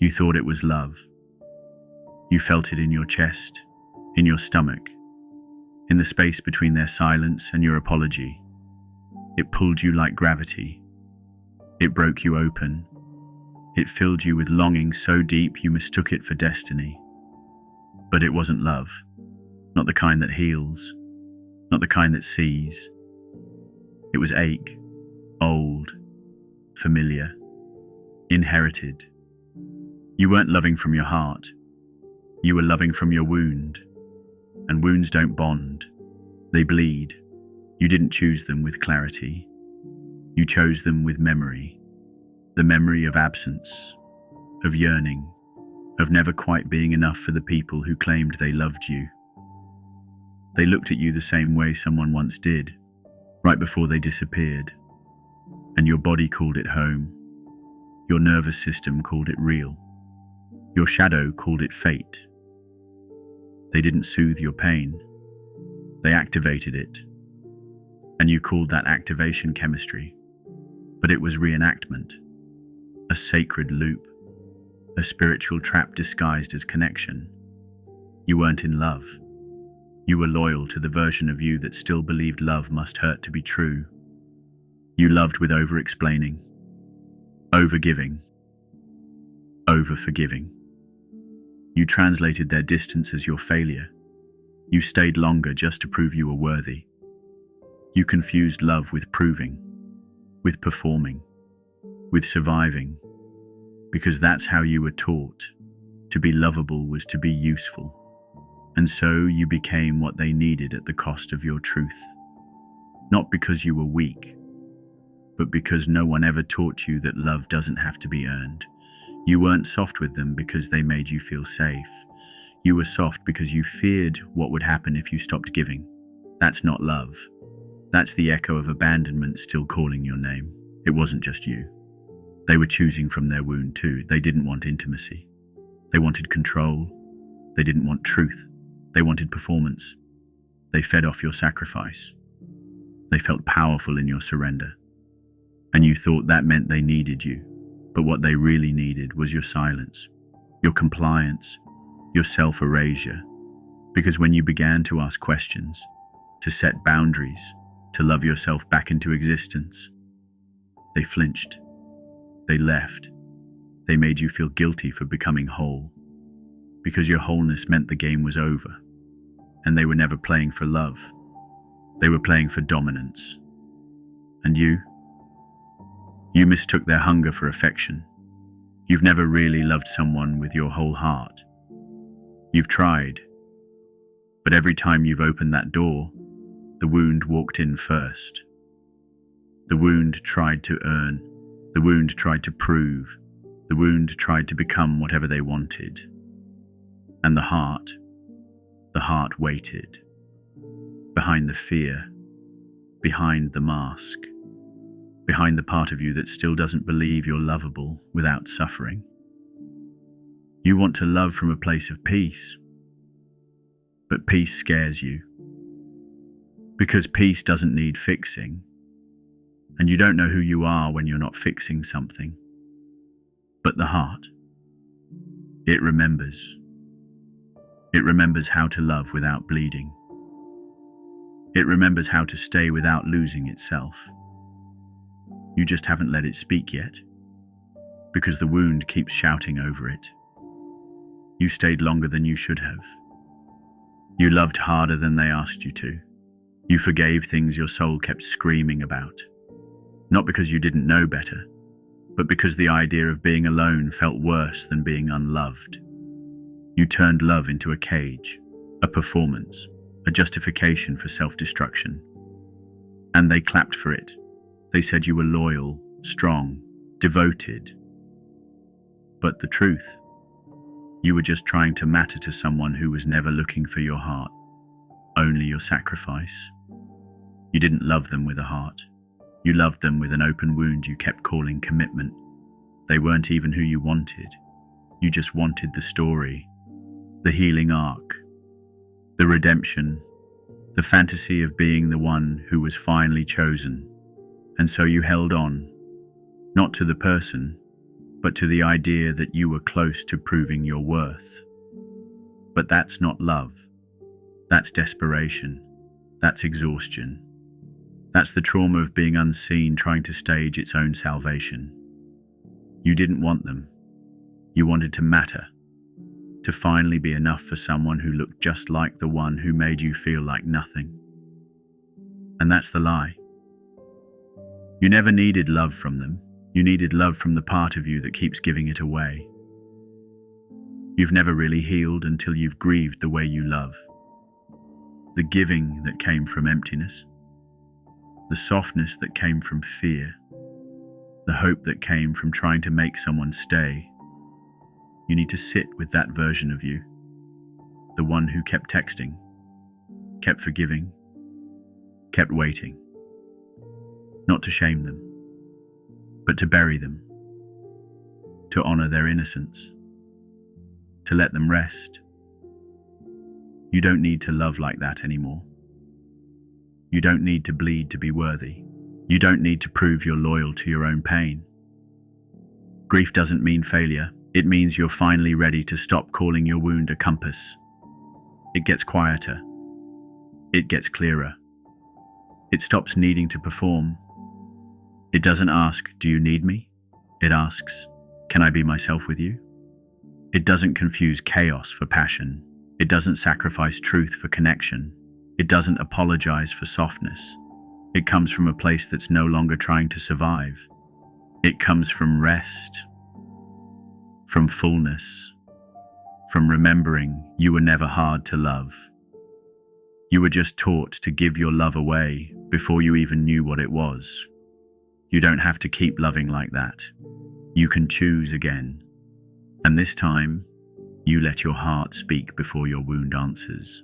You thought it was love. You felt it in your chest, in your stomach, in the space between their silence and your apology. It pulled you like gravity. It broke you open. It filled you with longing so deep you mistook it for destiny. But it wasn't love. Not the kind that heals. Not the kind that sees. It was ache. Old. Familiar. Inherited. You weren't loving from your heart. You were loving from your wound. And wounds don't bond. They bleed. You didn't choose them with clarity. You chose them with memory. The memory of absence, of yearning, of never quite being enough for the people who claimed they loved you. They looked at you the same way someone once did, right before they disappeared. And your body called it home. Your nervous system called it real. Your shadow called it fate. They didn't soothe your pain. They activated it. And you called that activation chemistry. But it was reenactment. A sacred loop. A spiritual trap disguised as connection. You weren't in love. You were loyal to the version of you that still believed love must hurt to be true. You loved with over-explaining, over-giving, over-forgiving. You translated their distance as your failure. You stayed longer just to prove you were worthy. You confused love with proving, with performing, with surviving, because that's how you were taught. To be lovable was to be useful. And so you became what they needed at the cost of your truth. Not because you were weak, but because no one ever taught you that love doesn't have to be earned. You weren't soft with them because they made you feel safe. You were soft because you feared what would happen if you stopped giving. That's not love. That's the echo of abandonment still calling your name. It wasn't just you. They were choosing from their wound too. They didn't want intimacy. They wanted control. They didn't want truth. They wanted performance. They fed off your sacrifice. They felt powerful in your surrender. And you thought that meant they needed you. But what they really needed was your silence, your compliance, your self-erasure. Because when you began to ask questions, to set boundaries, to love yourself back into existence, they flinched. They left. They made you feel guilty for becoming whole. Because your wholeness meant the game was over. And they were never playing for love. They were playing for dominance. And you mistook their hunger for affection. You've never really loved someone with your whole heart. You've tried. But every time you've opened that door, the wound walked in first. The wound tried to earn. The wound tried to prove. The wound tried to become whatever they wanted. And the heart waited. Behind the fear, behind the mask, behind the part of you that still doesn't believe you're lovable without suffering. You want to love from a place of peace, but peace scares you. Because peace doesn't need fixing, and you don't know who you are when you're not fixing something. But the heart, it remembers. It remembers how to love without bleeding. It remembers how to stay without losing itself. You just haven't let it speak yet, because the wound keeps shouting over it. You stayed longer than you should have. You loved harder than they asked you to. You forgave things your soul kept screaming about. Not because you didn't know better, but because the idea of being alone felt worse than being unloved. You turned love into a cage, a performance, a justification for self-destruction. And they clapped for it. They said you were loyal, strong, devoted. But the truth, you were just trying to matter to someone who was never looking for your heart, only your sacrifice. You didn't love them with a heart. You loved them with an open wound you kept calling commitment. They weren't even who you wanted. You just wanted the story, the healing arc, the redemption, the fantasy of being the one who was finally chosen. And so you held on, not to the person, but to the idea that you were close to proving your worth. But that's not love. That's desperation. That's exhaustion. That's the trauma of being unseen, trying to stage its own salvation. You didn't want them. You wanted to matter, to finally be enough for someone who looked just like the one who made you feel like nothing. And that's the lie. You never needed love from them. You needed love from the part of you that keeps giving it away. You've never really healed until you've grieved the way you love. The giving that came from emptiness, the softness that came from fear, the hope that came from trying to make someone stay. You need to sit with that version of you, the one who kept texting, kept forgiving, kept waiting. Not to shame them, but to bury them, to honor their innocence, to let them rest. You don't need to love like that anymore. You don't need to bleed to be worthy. You don't need to prove you're loyal to your own pain. Grief doesn't mean failure. It means you're finally ready to stop calling your wound a compass. It gets quieter. It gets clearer. It stops needing to perform. It doesn't ask, "Do you need me?" It asks, "Can I be myself with you?" It doesn't confuse chaos for passion. It doesn't sacrifice truth for connection. It doesn't apologize for softness. It comes from a place that's no longer trying to survive. It comes from rest, from fullness, from remembering you were never hard to love. You were just taught to give your love away before you even knew what it was. You don't have to keep loving like that. You can choose again. And this time, you let your heart speak before your wound answers.